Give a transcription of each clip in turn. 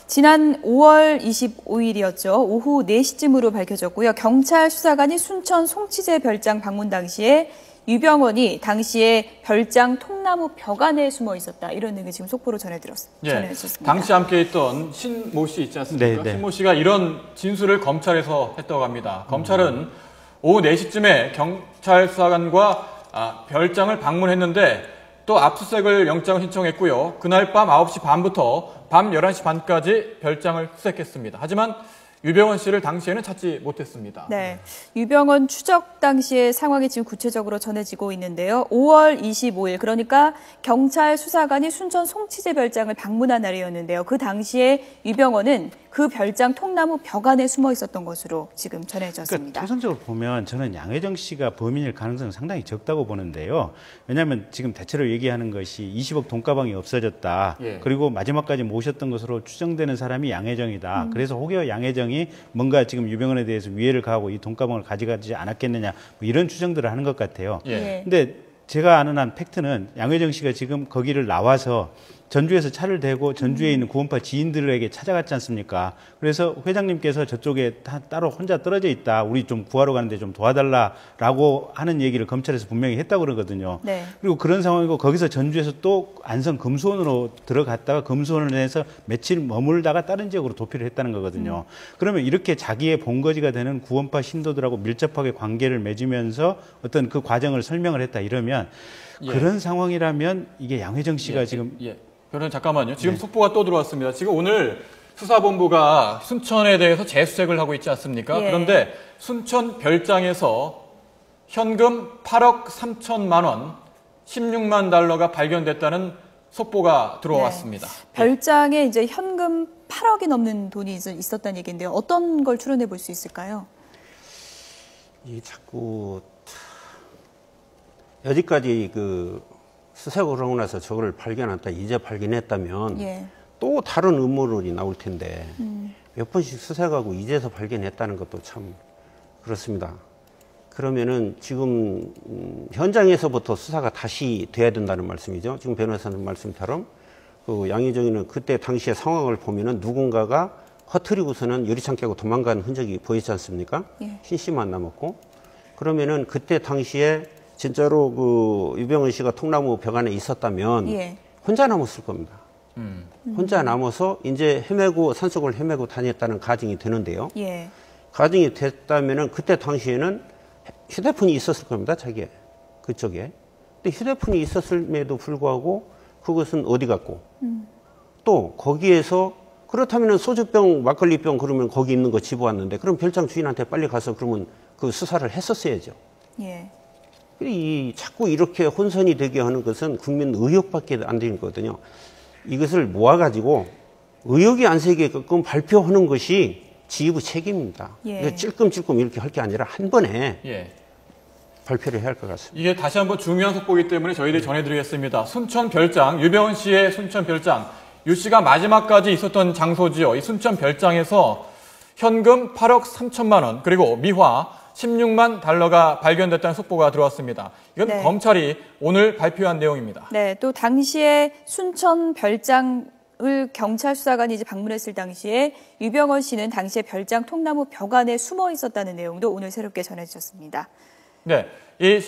지난 5월 25일이었죠. 오후 4시쯤으로 밝혀졌고요. 경찰 수사관이 순천 송치제 별장 방문 당시에 유병원이 당시에 별장 통나무 벽 안에 숨어 있었다. 이런 내용을 지금 속보로 전해드렸습니다. 당시 함께 있던 신모 씨 있지 않습니까? 네. 신모 씨가 이런 진술을 검찰에서 했다고 합니다. 검찰은 오후 4시쯤에 경찰 수사관과 별장을 방문했는데 또 압수수색을 영장을 신청했고요. 그날 밤 9시 반부터 밤 11시 반까지 별장을 수색했습니다. 하지만 유병원 씨를 당시에는 찾지 못했습니다. 네, 유병원 추적 당시의 상황이 지금 구체적으로 전해지고 있는데요. 5월 25일, 그러니까 경찰 수사관이 순천 송치제 별장을 방문한 날이었는데요. 그 당시에 유병원은 그 별장 통나무 벽 안에 숨어 있었던 것으로 지금 전해졌습니다. 그러니까 통상적으로 보면 저는 양혜정 씨가 범인일 가능성은 상당히 적다고 보는데요. 왜냐하면 지금 대체로 얘기하는 것이 20억 돈가방이 없어졌다. 그리고 마지막까지 모셨던 것으로 추정되는 사람이 양혜정이다. 그래서 혹여 양혜정이 뭔가 지금 유병원에 대해서 위해를 가하고 이 돈가방을 가져가지 않았겠느냐, 뭐 이런 추정들을 하는 것 같아요. 근데 제가 아는 한 팩트는 양혜정 씨가 지금 거기를 나와서 전주에서 차를 대고 전주에 있는 구원파 지인들에게 찾아갔지 않습니까? 그래서 회장님께서 저쪽에 따로 혼자 떨어져 있다. 우리 좀 구하러 가는데 좀 도와달라라고 하는 얘기를 검찰에서 분명히 했다고 그러거든요. 네. 그리고 그런 상황이고 거기서 전주에서 또 안성 금수원으로 들어갔다가 금수원을 내서 며칠 머물다가 다른 지역으로 도피를 했다는 거거든요. 그러면 이렇게 자기의 본거지가 되는 구원파 신도들하고 밀접하게 관계를 맺으면서 어떤 그 과정을 설명을 했다 이러면 그런 상황이라면 이게 양혜정 씨가 지금 변호사님 잠깐만요. 지금 속보가 또 들어왔습니다. 지금 오늘 수사본부가 순천에 대해서 재수색을 하고 있지 않습니까? 그런데 순천 별장에서 현금 8억 3천만 원, 16만 달러가 발견됐다는 속보가 들어왔습니다. 별장에 이제 현금 8억이 넘는 돈이 있었다는 얘기인데요. 어떤 걸 추론해 볼 수 있을까요? 이 자꾸 여기까지 수색을 하고 나서 저거를 발견했다, 이제 발견했다면 또 다른 음모론이 나올 텐데 몇 번씩 수색하고 이제서 발견했다는 것도 참 그렇습니다. 그러면은 지금 현장에서부터 수사가 다시 돼야 된다는 말씀이죠. 지금 변호사님 말씀처럼 그 양혜정이는 그때 당시의 상황을 보면은 누군가가 허트리고서는 유리창 깨고 도망간 흔적이 보이지 않습니까? 신씨만 남았고, 그러면은 그때 당시에 진짜로 그 유병원 씨가 통나무 벽 안에 있었다면 혼자 남았을 겁니다. 혼자 남아서 이제 헤매고 산속을 헤매고 다녔다는 가정이 되는데요. 가정이 됐다면은 그때 당시에는 휴대폰이 있었을 겁니다. 자기 그쪽에. 근데 휴대폰이 있었음에도 불구하고 그것은 어디 갔고 또 거기에서 그렇다면은 소주병, 막걸리병 그러면 거기 있는 거 집어왔는데 그럼 별장 주인한테 빨리 가서 그러면 그 수사를 했었어야죠. 자꾸 이렇게 혼선이 되게 하는 것은 국민 의혹밖에 안 되는 거거든요. 이것을 모아가지고 의혹이 안 새게끔 발표하는 것이 지휘부 책임입니다. 찔끔찔끔 이렇게 할 게 아니라 한 번에 발표를 해야 할 것 같습니다. 이게 다시 한번 중요한 속보이기 때문에 저희들이 전해드리겠습니다. 순천 별장, 유병원 씨의 순천 별장, 유 씨가 마지막까지 있었던 장소지요. 이 순천 별장에서 현금 8억 3천만 원 그리고 미화 16만 달러가 발견됐다는 속보가 들어왔습니다. 이건 검찰이 오늘 발표한 내용입니다. 네, 또 당시에 순천 별장을 경찰 수사관이 이제 방문했을 당시에 유병원 씨는 당시에 별장 통나무 벽 안에 숨어 있었다는 내용도 오늘 새롭게 전해주셨습니다. 네, 이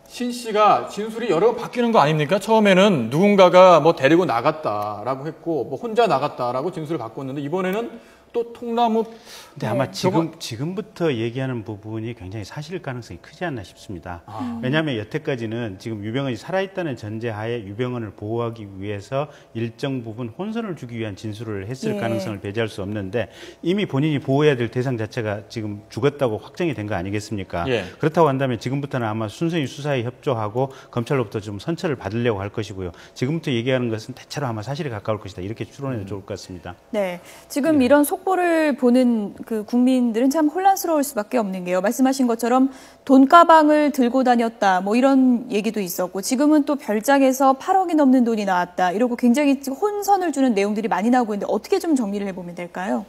신 씨가 진술이 여러 번 바뀌는 거 아닙니까? 처음에는 누군가가 뭐 데리고 나갔다라고 했고 뭐 혼자 나갔다라고 진술을 바꿨는데 이번에는 또 통나무. 근데 아마 지금부터 얘기하는 부분이 굉장히 사실 가능성이 크지 않나 싶습니다. 왜냐하면 여태까지는 지금 유병원이 살아있다는 전제하에 유병원을 보호하기 위해서 일정 부분 혼선을 주기 위한 진술을 했을 가능성을 배제할 수 없는데 이미 본인이 보호해야 될 대상 자체가 지금 죽었다고 확정이 된 거 아니겠습니까? 그렇다고 한다면 지금부터는 아마 순수히 수사에 협조하고 검찰로부터 좀 선처를 받으려고 할 것이고요. 지금부터 얘기하는 것은 대체로 아마 사실에 가까울 것이다. 이렇게 추론해도 좋을 것 같습니다. 네, 지금 이런 속보를 보는 그 국민들은 참 혼란스러울 수밖에 없는 게요. 말씀하신 것처럼 돈가방을 들고 다녔다, 뭐 이런 얘기도 있었고 지금은 또 별장에서 8억이 넘는 돈이 나왔다. 이러고 굉장히 혼선을 주는 내용들이 많이 나오고 있는데 어떻게 좀 정리를 해보면 될까요?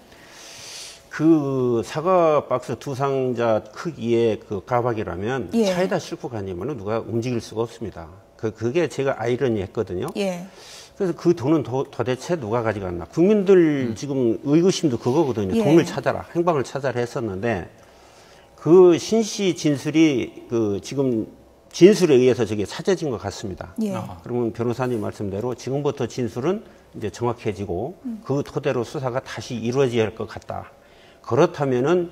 그 사과 박스 두 상자 크기의 그 가방이라면 차에다 싣고 가냐면 누가 움직일 수가 없습니다. 그게 제가 아이러니했거든요. 그래서 그 돈은 도대체 누가 가져갔나. 국민들 지금 의구심도 그거거든요. 예. 돈을 찾아라, 행방을 찾아라 했었는데 그 신씨 진술이 그 지금 진술에 의해서 저게 찾아진 것 같습니다. 예. 그러면 변호사님 말씀대로 지금부터 진술은 이제 정확해지고 그 토대로 수사가 다시 이루어져야 할 것 같다. 그렇다면은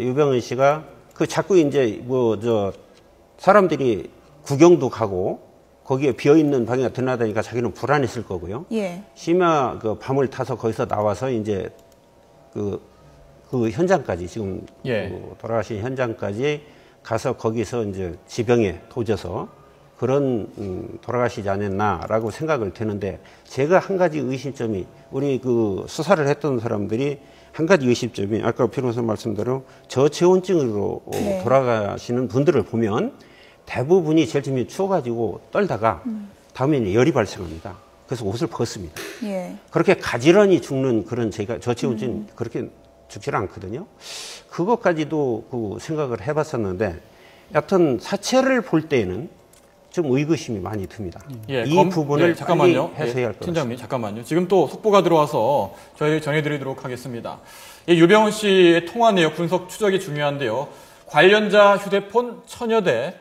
유병헌 씨가 그 자꾸 이제 사람들이 구경도 가고 거기에 비어 있는 방에 드나다니까 자기는 불안했을 거고요. 예. 심야 그 밤을 타서 거기서 나와서 이제 그 현장까지 지금 예. 그 돌아가신 현장까지 가서 거기서 이제 지병에 도져서 그런 돌아가시지 않았나라고 생각을 드는데 제가 한 가지 의심점이 우리 그 수사를 했던 사람들이 한 가지 의심점이 아까 변호사 말씀대로 저체온증으로 네. 돌아가시는 분들을 보면 대부분이 제일 처음에 추워가지고 떨다가 다음에는 열이 발생합니다. 그래서 옷을 벗습니다. 예. 그렇게 가지런히 죽는 그런 저체온증 그렇게 죽지는 않거든요. 그것까지도 그 생각을 해봤었는데 여하튼 사체를 볼 때에는 좀 의구심이 많이 듭니다. 예, 이 부분을 잠깐만요. 빨리 해소해야 할 것 같습니다. 팀장님, 잠깐만요. 지금 또 속보가 들어와서 저희 전해드리도록 하겠습니다. 이 유병헌 씨의 통화 내역 분석 추적이 중요한데요. 관련자 휴대폰 1000여 대,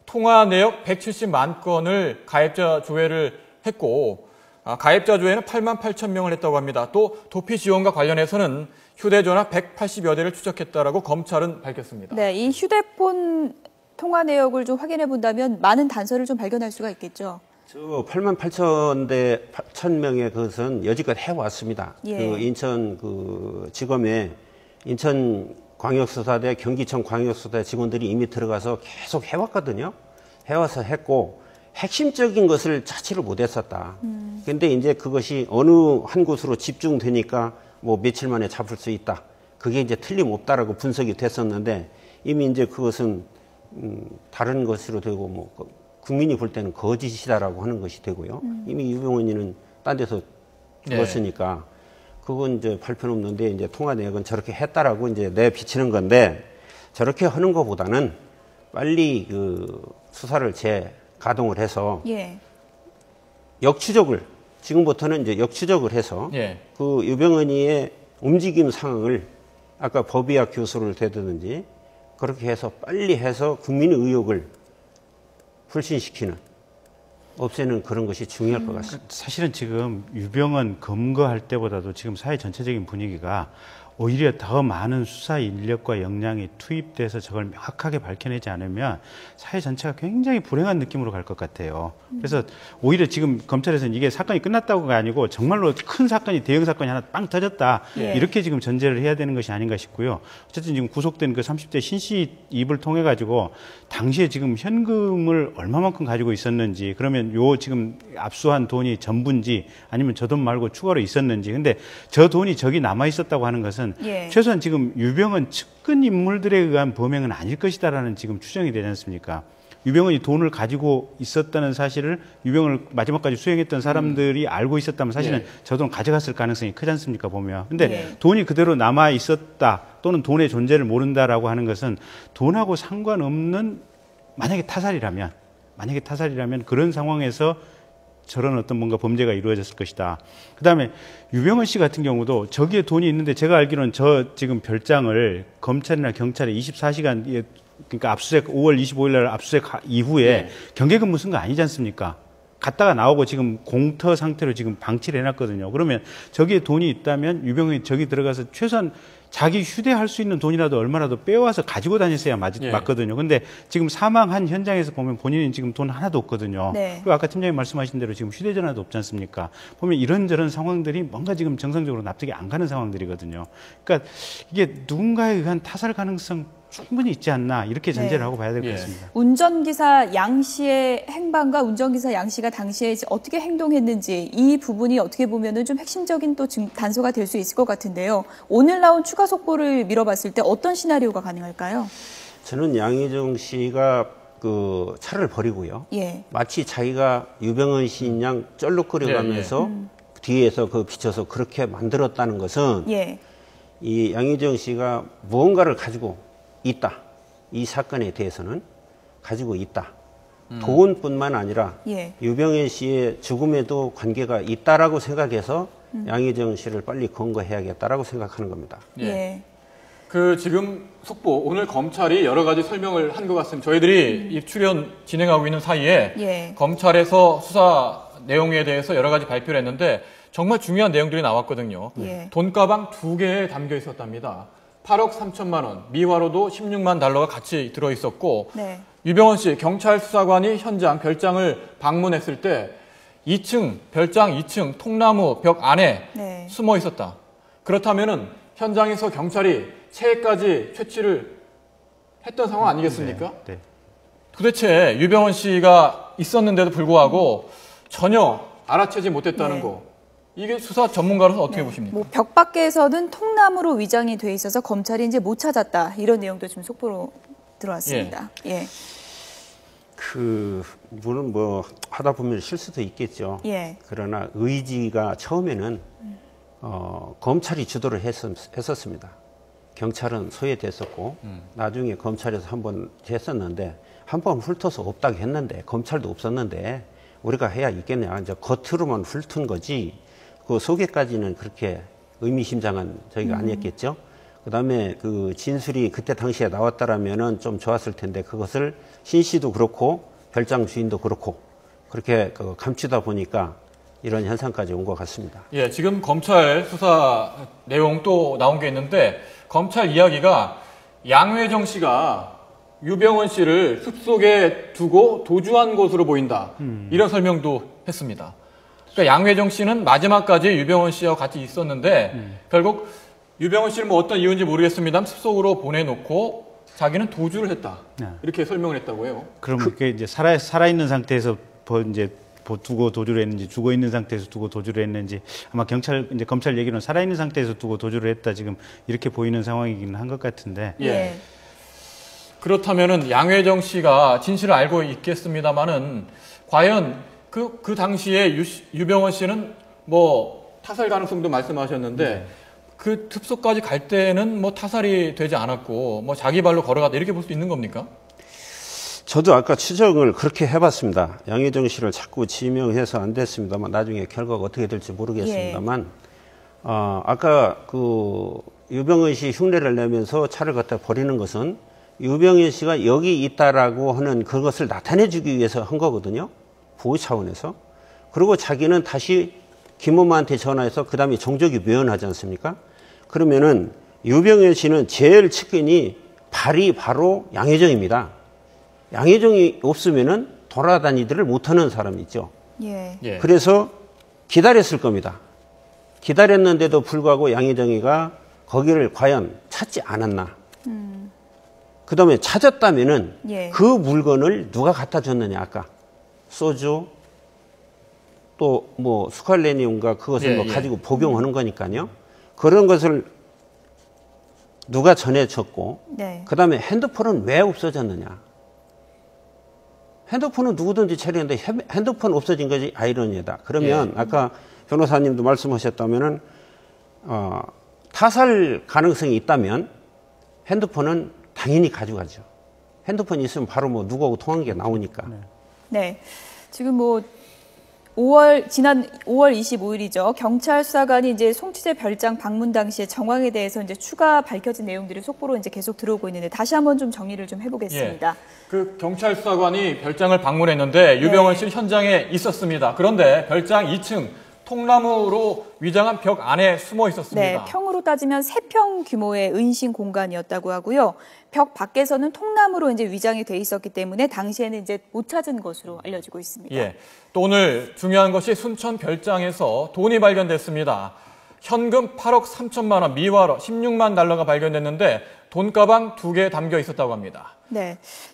통화 내역 170만 건을 가입자 조회를 했고 가입자 조회는 8만 8천 명을 했다고 합니다. 또 도피 지원과 관련해서는 휴대전화 180여 대를 추적했다라고 검찰은 밝혔습니다. 네, 이 휴대폰 통화 내역을 좀 확인해 본다면 많은 단서를 좀 발견할 수가 있겠죠. 저 8만 8천 명의 그것은 여지껏 해왔습니다. 예. 그 인천 그 지검에 인천광역수사대, 경기청 광역수사대 직원들이 이미 들어가서 계속 해왔거든요. 해와서 했고 핵심적인 것을 자체를 못했었다. 근데 이제 그것이 어느 한 곳으로 집중되니까 뭐 며칠 만에 잡을 수 있다. 그게 이제 틀림없다라고 분석이 됐었는데 이미 이제 그것은 다른 것으로 되고 뭐 국민이 볼 때는 거짓이다라고 하는 것이 되고요. 이미 유병헌이는 딴 데서 죽었으니까 그건 이제 발표는 없는데 이제 통화 내역은 저렇게 했다라고 이제 내비치는 건데 저렇게 하는 것보다는 빨리 그 수사를 재가동을 해서 예. 역추적을 지금부터는 이제 역추적을 해서 예. 그 유병헌이의 움직임 상황을 아까 법의학 교수를 대드는지 그렇게 해서 빨리 해서 국민의 의혹을 불신시키는 없애는 그런 것이 중요할 것 같습니다. 사실은 지금 유병헌 검거할 때보다도 지금 사회 전체적인 분위기가 오히려 더 많은 수사 인력과 역량이 투입돼서 저걸 명확하게 밝혀내지 않으면 사회 전체가 굉장히 불행한 느낌으로 갈 것 같아요. 그래서 오히려 지금 검찰에서는 이게 사건이 끝났다고가 아니고 정말로 큰 사건이 대형 사건이 하나 빵 터졌다. 예. 이렇게 지금 전제를 해야 되는 것이 아닌가 싶고요. 어쨌든 지금 구속된 그 30대 신씨 입을 통해 가지고 당시에 지금 현금을 얼마만큼 가지고 있었는지 그러면 요 지금 압수한 돈이 전부인지 아니면 저 돈 말고 추가로 있었는지 근데 저 돈이 저기 남아 있었다고 하는 것은 예. 최소한 지금 유병헌 측근 인물들에 의한 범행은 아닐 것이다라는 지금 추정이 되지 않습니까? 유병헌이 돈을 가지고 있었다는 사실을 유병헌을 마지막까지 수행했던 사람들이 알고 있었다면 사실은 저 돈 가져갔을 가능성이 크지 않습니까 보면. 근데 돈이 그대로 남아 있었다 또는 돈의 존재를 모른다라고 하는 것은 돈하고 상관없는 만약에 타살이라면 그런 상황에서 저런 어떤 뭔가 범죄가 이루어졌을 것이다. 그다음에 유병헌 씨 같은 경우도 저기에 돈이 있는데 제가 알기로는 저 지금 별장을 검찰이나 경찰에 24시간 그러니까 압수수색 5월 25일 날 압수수색 이후에 경계 근무 쓴 거 아니지 않습니까? 갔다가 나오고 지금 공터 상태로 지금 방치를 해놨거든요. 그러면 저기에 돈이 있다면 유병헌이 저기 들어가서 최소한 자기 휴대할 수 있는 돈이라도 얼마라도 빼와서 가지고 다녔어야 맞거든요. 근데 지금 사망한 현장에서 보면 본인은 지금 돈 하나도 없거든요. 네. 그리고 아까 팀장님 말씀하신 대로 지금 휴대전화도 없지 않습니까? 보면 이런저런 상황들이 뭔가 지금 정상적으로 납득이 안 가는 상황들이거든요. 그러니까 이게 누군가에 의한 타살 가능성 충분히 있지 않나 이렇게 전제를 하고 봐야 될 것 같습니다. 운전기사 양 씨의 행방과 운전기사 양 씨가 당시에 어떻게 행동했는지 이 부분이 어떻게 보면은 좀 핵심적인 또 단서가 될 수 있을 것 같은데요. 오늘 나온 추가 속보를 미뤄봤을 때 어떤 시나리오가 가능할까요? 저는 양희정 씨가 그 차를 버리고요. 예. 마치 자기가 유병헌 씨인 양 쩔룩거려가면서 뒤에서 그 비춰서 그렇게 만들었다는 것은 이 양희정 씨가 무언가를 가지고 있다. 이 사건에 대해서는 가지고 있다. 돈뿐만 아니라 유병현 씨의 죽음에도 관계가 있다라고 생각해서 양혜정 씨를 빨리 검거해야겠다라고 생각하는 겁니다. 그 지금 속보 오늘 검찰이 여러 가지 설명을 한 것 같습니다. 저희들이 이 출연 진행하고 있는 사이에 검찰에서 수사 내용에 대해서 여러 가지 발표를 했는데 정말 중요한 내용들이 나왔거든요. 돈가방 2개에 담겨 있었답니다. 8억 3천만 원, 미화로도 16만 달러가 같이 들어있었고 유병헌 씨 경찰 수사관이 현장 별장을 방문했을 때 2층 별장 2층 통나무 벽 안에 숨어 있었다. 그렇다면은 현장에서 경찰이 체까지 채취를 했던 상황 아니겠습니까? 도대체 유병헌 씨가 있었는데도 불구하고 전혀 알아채지 못했다는 거. 이게 수사 전문가로서 어떻게 보십니까? 뭐 벽 밖에서는 통나무로 위장이 돼 있어서 검찰이 이제 못 찾았다. 이런 내용도 좀 속보로 들어왔습니다. 물론 뭐 하다 보면 실수도 있겠죠. 그러나 의지가 처음에는 검찰이 주도를 했었습니다. 경찰은 소외됐었고 나중에 검찰에서 한번 했었는데 한번 훑어서 없다고 했는데 검찰도 없었는데 우리가 해야 있겠냐. 이제 겉으로만 훑은 거지 그 속에까지는 그렇게 의미심장한 저희가 아니었겠죠. 그다음에 그 진술이 그때 당시에 나왔다라면은 좀 좋았을 텐데 그것을 신 씨도 그렇고 별장 주인도 그렇고 그렇게 감추다 보니까 이런 현상까지 온 것 같습니다. 지금 검찰 수사 내용 또 나온 게 있는데 검찰 이야기가 양회정 씨가 유병헌 씨를 숲속에 두고 도주한 것으로 보인다. 이런 설명도 했습니다. 그러니까 양회정 씨는 마지막까지 유병헌 씨와 같이 있었는데 결국 유병헌 씨는 뭐 어떤 이유인지 모르겠습니다만 숲속으로 보내놓고 자기는 도주를 했다. 이렇게 설명을 했다고 해요. 그럼 그게 이제 살아있는 상태에서 이제 두고 도주를 했는지 죽어 있는 상태에서 두고 도주를 했는지 아마 이제 검찰 얘기는 살아있는 상태에서 두고 도주를 했다 지금 이렇게 보이는 상황이긴 한 것 같은데. 그렇다면은 양회정 씨가 진실을 알고 있겠습니다만은 과연 그 당시에 유병헌 씨는 뭐 타살 가능성도 말씀하셨는데 그 숲속까지 갈 때는 뭐 타살이 되지 않았고 뭐 자기 발로 걸어갔다 이렇게 볼 수 있는 겁니까? 저도 아까 추정을 그렇게 해봤습니다. 양혜정 씨를 자꾸 지명해서 안 됐습니다만 나중에 결과가 어떻게 될지 모르겠습니다만 아까 그 유병헌 씨 흉내를 내면서 차를 갖다 버리는 것은 유병헌 씨가 여기 있다라고 하는 그것을 나타내주기 위해서 한 거거든요. 보호 차원에서. 그리고 자기는 다시 김엄마한테 전화해서 그 다음에 정적이 묘연하지 않습니까? 그러면은 유병헌 씨는 제일 측근이 발이 바로 양혜정입니다. 양혜정이 없으면은 돌아다니지를 못하는 사람이 있죠. 그래서 기다렸을 겁니다. 기다렸는데도 불구하고 양혜정이가 거기를 과연 찾지 않았나. 그 다음에 찾았다면은 그 물건을 누가 갖다 줬느냐, 아까. 소주, 또 뭐 스칼레니움과 그것을 뭐 가지고 복용하는 거니까요. 그런 것을 누가 전해줬고, 그 다음에 핸드폰은 왜 없어졌느냐. 핸드폰은 누구든지 처리했는데 핸드폰 없어진 것이 아이러니다. 그러면 아까 변호사님도 말씀하셨다면은 타살 가능성이 있다면 핸드폰은 당연히 가져가죠. 핸드폰이 있으면 바로 뭐 누구하고 통한 게 나오니까. 지금 뭐 지난 5월 25일이죠. 경찰 수사관이 이제 송치재 별장 방문 당시의 정황에 대해서 이제 추가 밝혀진 내용들이 속보로 이제 계속 들어오고 있는데 다시 한번 좀 정리를 좀 해보겠습니다. 그 경찰 수사관이 별장을 방문했는데 유병헌 씨는 현장에 있었습니다. 그런데 별장 2층 통나무로 위장한 벽 안에 숨어 있었습니다. 평으로 따지면 3평 규모의 은신 공간이었다고 하고요. 벽 밖에서는 통나무로 이제 위장이 돼 있었기 때문에 당시에는 이제 못 찾은 것으로 알려지고 있습니다. 또 오늘 중요한 것이 순천 별장에서 돈이 발견됐습니다. 현금 8억 3천만 원, 미화로 16만 달러가 발견됐는데 돈가방 2개 담겨 있었다고 합니다.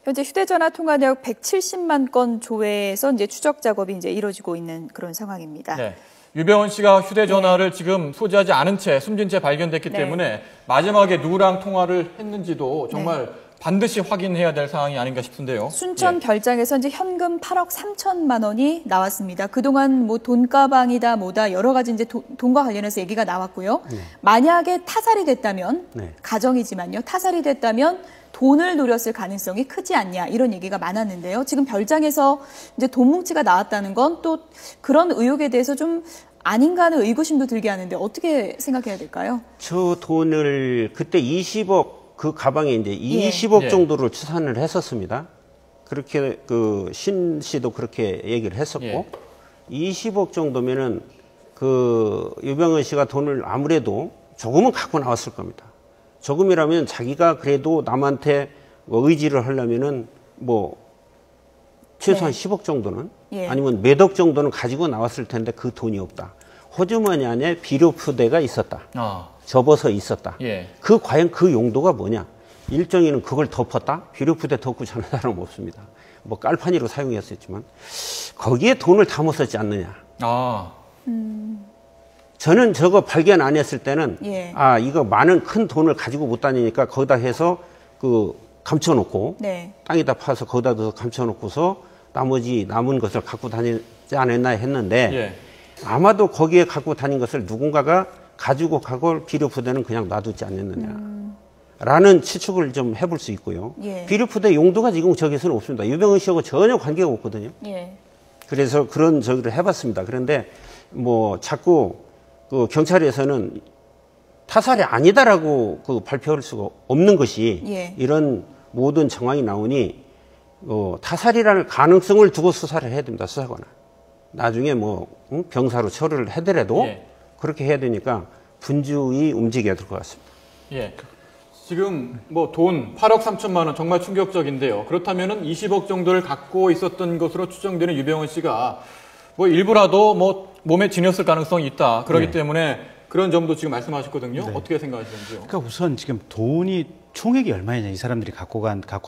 현재 휴대전화 통화내역 170만 건 조회에서 이제 추적 작업이 이제 이루어지고 있는 그런 상황입니다. 유병헌 씨가 휴대전화를 지금 소지하지 않은 채 숨진 채 발견됐기 때문에 마지막에 누구랑 통화를 했는지도 정말 반드시 확인해야 될 사항이 아닌가 싶은데요. 순천 예. 별장에서 이제 현금 8억 3천만 원이 나왔습니다. 그동안 뭐 돈가방이다 뭐다 여러 가지 이제 돈과 관련해서 얘기가 나왔고요. 만약에 타살이 됐다면 가정이지만요. 타살이 됐다면 돈을 노렸을 가능성이 크지 않냐 이런 얘기가 많았는데요. 지금 별장에서 이제 돈 뭉치가 나왔다는 건 또 그런 의혹에 대해서 좀 아닌가 하는 의구심도 들게 하는데 어떻게 생각해야 될까요? 저 돈을 그때 20억 그 가방에 이제 20억 정도를 추산을 했었습니다. 그렇게 그 신 씨도 그렇게 얘기를 했었고 20억 정도면은 그 유병헌 씨가 돈을 아무래도 조금은 갖고 나왔을 겁니다. 조금이라면 자기가 그래도 남한테 뭐 의지를 하려면은 뭐 최소한 10억 정도는 아니면 몇 억 정도는 가지고 나왔을 텐데 그 돈이 없다. 호주머니 안에 비료푸대가 있었다. 접어서 있었다. 그 과연 그 용도가 뭐냐? 일정이는 그걸 덮었다? 비료푸대 덮고 자는 사람은 없습니다. 뭐 깔판이로 사용했었지만 거기에 돈을 담았었지 않느냐? 저는 저거 발견 안 했을 때는 아 이거 많은 큰 돈을 가지고 못 다니니까 거기다 해서 그 감춰놓고 땅에다 파서 거기다 넣어서 감춰놓고서 나머지 남은 것을 갖고 다니지 않았나 했는데 아마도 거기에 갖고 다닌 것을 누군가가 가지고 가고 비료푸대는 그냥 놔두지 않았느냐 라는 추측을 좀 해볼 수 있고요. 비료푸대 용도가 지금 저기서는 없습니다. 유병헌 씨하고 전혀 관계가 없거든요. 그래서 그런 저기를 해봤습니다. 그런데 뭐 자꾸 그 경찰에서는 타살이 아니다라고 그 발표할 수가 없는 것이 이런 모든 정황이 나오니 타살이라는 가능성을 두고 수사를 해야 됩니다. 수사관은. 나중에 뭐 병사로 처리를 하더라도 그렇게 해야 되니까 분주히 움직여야 될 것 같습니다. 지금 뭐 돈 8억 3천만 원 정말 충격적인데요. 그렇다면은 20억 정도를 갖고 있었던 것으로 추정되는 유병헌 씨가 뭐 일부라도 뭐 몸에 지녔을 가능성이 있다. 그렇기 때문에 그런 점도 지금 말씀하셨거든요. 어떻게 생각하시는지요? 그러니까 우선 지금 돈이 총액이 얼마이냐, 이 사람들이 갖고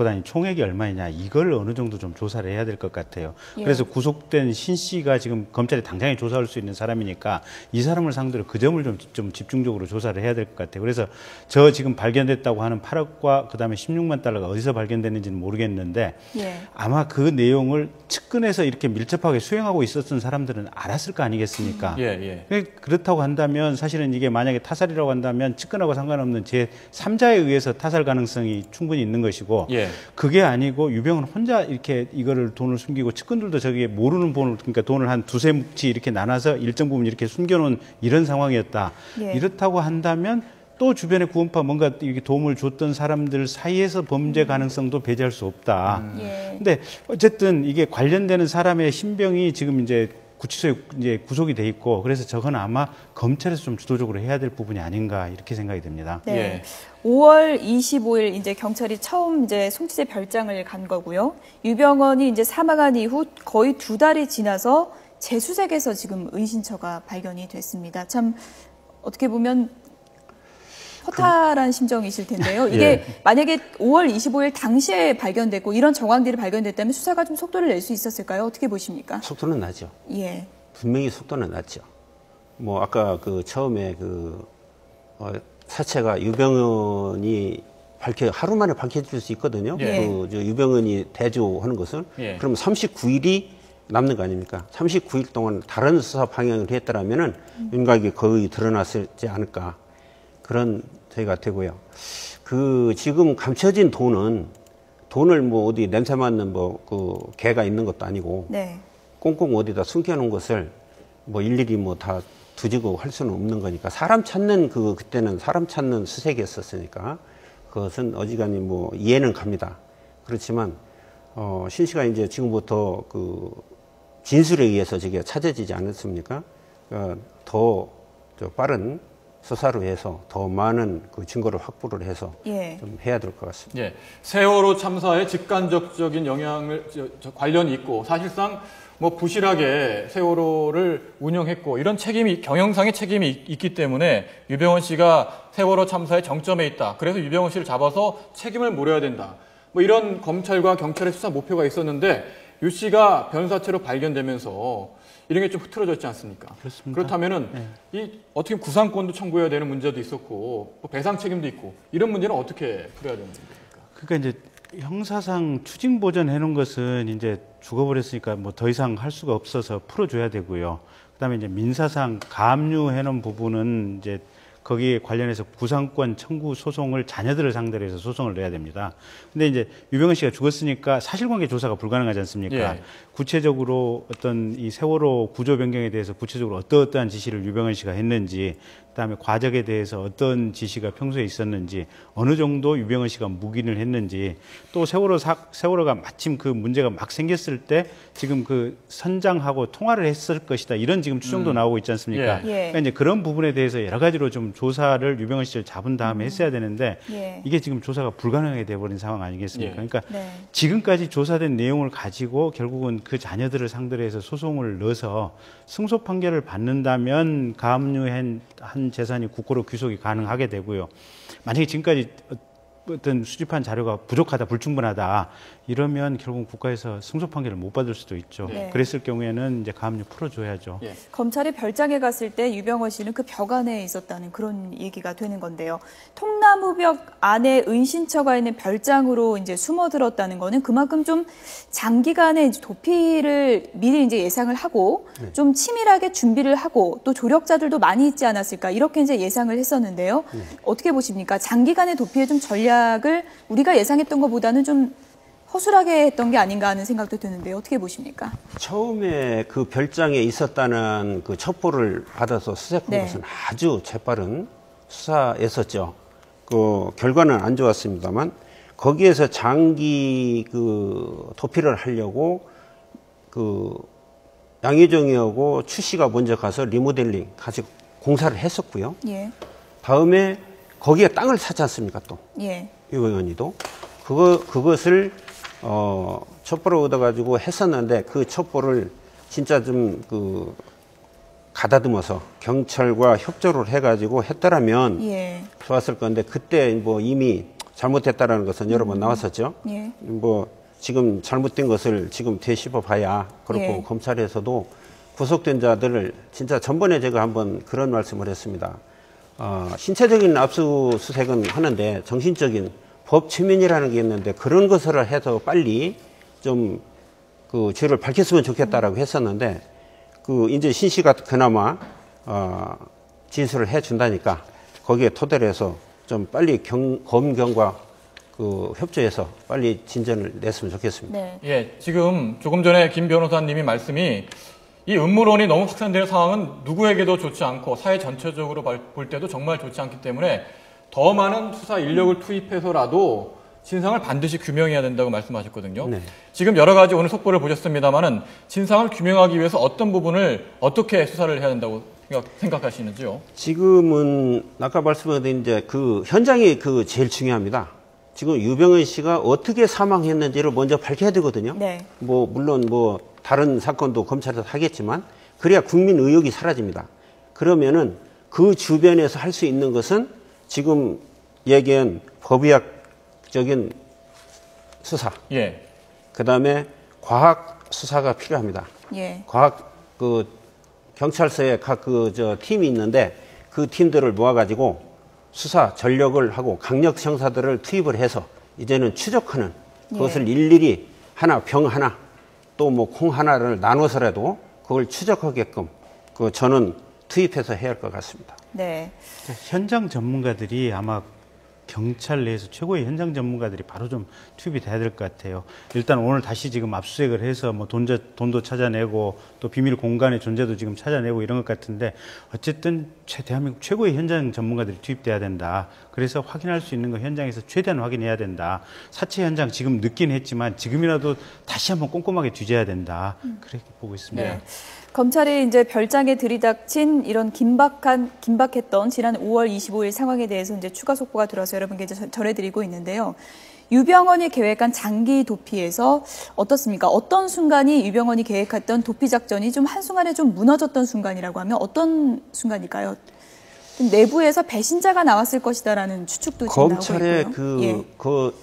다닌 총액이 얼마이냐, 이걸 어느 정도 좀 조사를 해야 될 것 같아요. 그래서 구속된 신 씨가 지금 검찰이 당장에 조사할 수 있는 사람이니까 이 사람을 상대로 그 점을 좀 집중적으로 조사를 해야 될 것 같아요. 그래서 저 지금 발견됐다고 하는 8억과 그다음에 16만 달러가 어디서 발견됐는지는 모르겠는데 아마 그 내용을 측근에서 이렇게 밀접하게 수행하고 있었던 사람들은 알았을 거 아니겠습니까? 그렇다고 한다면 사실은 이게 만약에 타살이라고 한다면 측근하고 상관없는 제3자에 의해서 타살 가능성이 충분히 있는 것이고 그게 아니고 유병헌 혼자 이렇게 이거를 돈을 숨기고 측근들도 저기에 모르는 돈을 그러니까 돈을 한 두세 묵치 이렇게 나눠서 일정 부분 이렇게 숨겨놓은 이런 상황이었다. 이렇다고 한다면 또 주변에 구원파 뭔가 이렇게 도움을 줬던 사람들 사이에서 범죄 가능성도 배제할 수 없다. 근데 어쨌든 이게 관련되는 사람의 신병이 지금 이제 구치소에 이제 구속이 돼 있고 그래서 저건 아마 검찰에서 좀 주도적으로 해야 될 부분이 아닌가 이렇게 생각이 듭니다. 5월 25일 이제 경찰이 처음 이제 송치재 별장을 간 거고요. 유병헌이 이제 사망한 이후 거의 2달이 지나서 재수색에서 지금 은신처가 발견이 됐습니다. 참 어떻게 보면 허탈한 심정이실 텐데요. 이게 만약에 5월 25일 당시에 발견됐고 이런 정황들이 발견됐다면 수사가 좀 속도를 낼 수 있었을까요? 어떻게 보십니까? 속도는 나죠. 분명히 속도는 났죠. 뭐 아까 그 처음에 그 사체가 유병헌이 하루 만에 밝혀질 수 있거든요. 그 유병헌이 대조하는 것을 그러면 39일이 남는 거 아닙니까? 39일 동안 다른 수사 방향을 했더라면은 윤곽이 거의 드러났지 않을까. 그런 저희가 되고요. 그 지금 감춰진 돈을 뭐 어디 냄새 맡는 뭐 그 개가 있는 것도 아니고 꽁꽁 어디다 숨겨놓은 것을 뭐 일일이 뭐 다 뒤지고 할 수는 없는 거니까 사람 찾는 그때는 사람 찾는 수색이었었으니까 그것은 어지간히 뭐 이해는 갑니다. 그렇지만 신 씨가 이제 지금부터 그 진술에 의해서 저게 찾아지지 않았습니까? 더 빠른 수사로 해서 더 많은 그 증거를 확보를 해서 좀 해야 될 것 같습니다. 세월호 참사에 직간접적인 영향을 관련이 있고 사실상 뭐 부실하게 세월호를 운영했고 이런 경영상의 책임이 있기 때문에 유병헌 씨가 세월호 참사의 정점에 있다. 그래서 유병헌 씨를 잡아서 책임을 물어야 된다. 뭐 이런 검찰과 경찰의 수사 목표가 있었는데 유 씨가 변사체로 발견되면서 이런 게 좀 흐트러졌지 않습니까? 그렇습니다. 그렇다면은 이 어떻게 구상권도 청구해야 되는 문제도 있었고 뭐 배상 책임도 있고 이런 문제는 어떻게 풀어야 되는 겁니까? 그러니까 이제 형사상 추징 보전 해놓은 것은 이제 죽어버렸으니까 뭐 더 이상 할 수가 없어서 풀어줘야 되고요. 그다음에 이제 민사상 가압류 해놓은 부분은 이제 거기에 관련해서 구상권 청구 소송을 자녀들을 상대로 해서 소송을 내야 됩니다. 근데 이제 유병헌 씨가 죽었으니까 사실관계 조사가 불가능하지 않습니까? 예. 구체적으로 어떤 이 세월호 구조 변경에 대해서 구체적으로 어떠한 지시를 유병헌 씨가 했는지, 그다음에 과적에 대해서 어떤 지시가 평소에 있었는지, 어느 정도 유병헌 씨가 묵인을 했는지, 또 세월호가 마침 그 문제가 막 생겼을 때 지금 그 선장하고 통화를 했을 것이다, 이런 지금 추정도 나오고 있지 않습니까? 예. 그러니까 이제 그런 부분에 대해서 여러 가지로 좀 조사를 유병헌 씨를 잡은 다음에 했어야 되는데 이게 지금 조사가 불가능하게 돼버린 상황 아니겠습니까? 그러니까 지금까지 조사된 내용을 가지고 결국은 그 자녀들을 상대로 해서 소송을 넣어서 승소 판결을 받는다면 가압류한 재산이 국고로 귀속이 가능하게 되고요. 만약에 지금까지 어떤 수집한 자료가 부족하다, 불충분하다 이러면 결국 국가에서 승소 판결을 못 받을 수도 있죠. 그랬을 경우에는 이제 가압류 풀어줘야죠. 검찰이 별장에 갔을 때 유병헌 씨는 그 벽 안에 있었다는 그런 얘기가 되는 건데요. 통나무벽 안에 은신처가 있는 별장으로 이제 숨어들었다는 거는 그만큼 좀 장기간의 이제 도피를 미리 이제 예상을 하고 좀 치밀하게 준비를 하고 또 조력자들도 많이 있지 않았을까, 이렇게 이제 예상을 했었는데요. 어떻게 보십니까? 장기간의 도피의 좀 전략을 우리가 예상했던 것보다는 좀 허술하게 했던 게 아닌가 하는 생각도 드는데 어떻게 보십니까? 처음에 그 별장에 있었다는 그 첩보를 받아서 수색한 것은 아주 재빠른 수사였었죠. 그 결과는 안 좋았습니다만 거기에서 장기 그 도피를 하려고 그 양효정이하고 추 씨가 먼저 가서 리모델링 가지고 공사를 했었고요. 다음에 거기에 땅을 사지 않습니까 또? 유병헌이도 그것을 첩보를 얻어가지고 했었는데 그 첩보를 진짜 좀 그 가다듬어서 경찰과 협조를 해가지고 했더라면 좋았을 건데 그때 뭐 이미 잘못했다라는 것은 여러 번 나왔었죠. 뭐 지금 잘못된 것을 지금 되씹어 봐야 그렇고 검찰에서도 구속된 자들을 진짜 전번에 제가 한번 그런 말씀을 했습니다. 신체적인 압수수색은 하는데 정신적인 법 최면이라는 게 있는데 그런 것을 해서 빨리 좀 그 죄를 밝혔으면 좋겠다라고 했었는데 그 이제 신 씨가 그나마 진술을 해준다니까 거기에 토대로 해서 좀 빨리 검경과 그 협조해서 빨리 진전을 냈으면 좋겠습니다. 예, 지금 조금 전에 김 변호사님이 말씀이 이 음모론이 너무 확산되는 상황은 누구에게도 좋지 않고 사회 전체적으로 볼 때도 정말 좋지 않기 때문에 더 많은 수사 인력을 투입해서라도 진상을 반드시 규명해야 된다고 말씀하셨거든요. 지금 여러 가지 오늘 속보를 보셨습니다만은 진상을 규명하기 위해서 어떤 부분을 어떻게 수사를 해야 된다고 생각하시는지요? 지금은 아까 말씀드린 이제 그 현장이 그 제일 중요합니다. 지금 유병헌 씨가 어떻게 사망했는지를 먼저 밝혀야 되거든요. 뭐 물론 뭐 다른 사건도 검찰에서 하겠지만 그래야 국민 의혹이 사라집니다. 그러면은 그 주변에서 할 수 있는 것은 지금 얘기한 법의학적인 수사, 그다음에 과학 수사가 필요합니다. 과학 그 경찰서에 각 그 저 팀이 있는데 그 팀들을 모아가지고 수사 전력을 하고 강력 형사들을 투입을 해서 이제는 추적하는 그것을 일일이 하나 병 하나 또 뭐 콩 하나를 나눠서라도 그걸 추적하게끔 그 저는 투입해서 해야 할 것 같습니다. 현장 전문가들이 아마 경찰 내에서 최고의 현장 전문가들이 바로 좀 투입이 돼야 될 것 같아요. 일단 오늘 다시 지금 압수수색을 해서 뭐 돈도 찾아내고 또 비밀 공간의 존재도 지금 찾아내고 이런 것 같은데 어쨌든 대한민국 최고의 현장 전문가들이 투입돼야 된다. 그래서 확인할 수 있는 거 현장에서 최대한 확인해야 된다. 사체 현장 지금 늦긴 했지만 지금이라도 다시 한번 꼼꼼하게 뒤져야 된다. 그렇게 보고 있습니다. 검찰이 이제 별장에 들이닥친 이런 긴박했던 지난 5월 25일 상황에 대해서 이제 추가 속보가 들어서 여러분께 이제 전해드리고 있는데요. 유병헌이 계획한 장기 도피에서 어떻습니까? 어떤 순간이 유병헌이 계획했던 도피 작전이 좀 한순간에 좀 무너졌던 순간이라고 하면 어떤 순간일까요? 내부에서 배신자가 나왔을 것이다라는 추측도 지금 나오고 있고요. 검찰에 그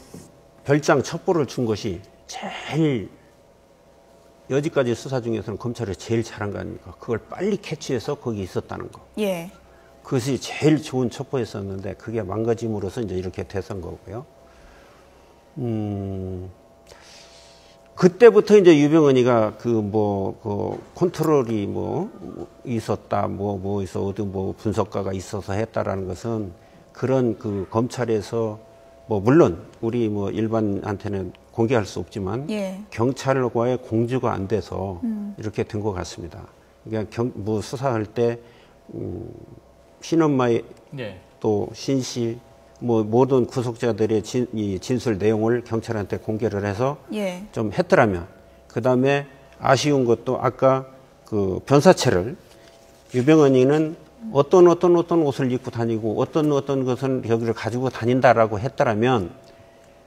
별장 첩보를 준 것이 제일 여지까지 수사 중에서는 검찰이 제일 잘한 거 아닙니까? 그걸 빨리 캐치해서 거기 있었다는 거. 그것이 제일 좋은 첩보였었는데 그게 망가짐으로써 이제 이렇게 됐던 거고요. 그때부터 이제 유병언이가 컨트롤이 있었다, 있어, 어디 분석가가 있어서 했다라는 것은 그런 검찰에서 물론 우리 일반한테는 공개할 수 없지만 예. 경찰과의 공조가 안 돼서 이렇게 된 것 같습니다. 그러니까 수사할 때 신엄마의 예. 또 신씨 모든 구속자들의 진술 내용을 경찰한테 공개를 해서 예. 좀 했더라면 그다음에 아쉬운 것도 아까 변사체를 유병언이는 어떤 옷을 입고 다니고 어떤 것은 여기를 가지고 다닌다라고 했더라면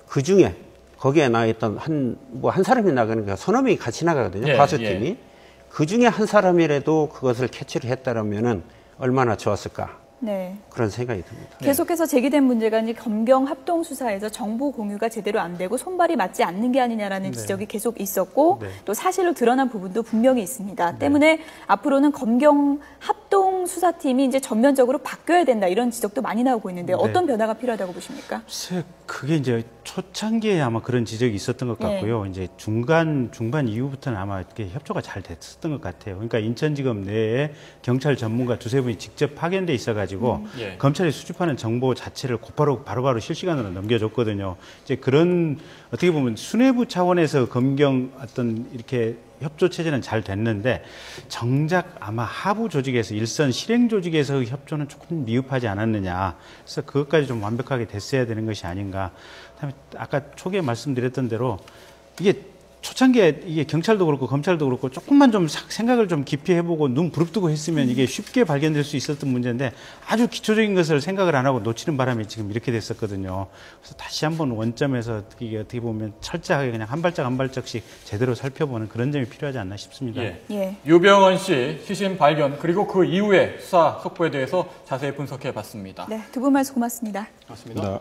그 중에 거기에 나있던 한 사람이 나가는 게 서너 명이 같이 나가거든요. 예, 과수팀이. 예. 그 중에 한 사람이라도 그것을 캐치를 했다라면은 얼마나 좋았을까. 네. 그런 생각이 듭니다. 계속해서 제기된 문제가 이제 검경 합동 수사에서 정보 공유가 제대로 안 되고 손발이 맞지 않는 게 아니냐라는 네. 지적이 계속 있었고 네. 또 사실로 드러난 부분도 분명히 있습니다. 네. 때문에 앞으로는 검경 합동 수사팀이 이제 전면적으로 바뀌어야 된다 이런 지적도 많이 나오고 있는데 어떤 네. 변화가 필요하다고 보십니까? 글쎄, 그게 이제 초창기에 아마 그런 지적이 있었던 것 같고요. 네. 이제 중반 이후부터는 아마 이렇게 협조가 잘 됐었던 것 같아요. 그러니까 인천지검 내에 경찰 전문가 두세 분이 직접 파견돼 있어가지고 예. 검찰이 수집하는 정보 자체를 바로바로 실시간으로 넘겨줬거든요. 이제 그런 어떻게 보면 수뇌부 차원에서 검경 어떤 이렇게 협조 체제는 잘 됐는데 정작 아마 하부 조직에서 일선 실행 조직에서 협조는 조금 미흡하지 않았느냐. 그래서 그것까지 좀 완벽하게 됐어야 되는 것이 아닌가. 그다음에 아까 초기에 말씀드렸던 대로 이게 초창기에 이게 경찰도 그렇고 검찰도 그렇고 조금만 좀 생각을 좀 깊이 해보고 눈 부릅뜨고 했으면 이게 쉽게 발견될 수 있었던 문제인데 아주 기초적인 것을 생각을 안 하고 놓치는 바람에 지금 이렇게 됐었거든요. 그래서 다시 한번 원점에서 이게 어떻게 보면 철저하게 그냥 한 발짝씩 제대로 살펴보는 그런 점이 필요하지 않나 싶습니다. 예. 예. 유병언 씨 시신 발견 그리고 그 이후의 수사 속보에 대해서 자세히 분석해 봤습니다. 네, 두 분 말씀 고맙습니다. 고맙습니다.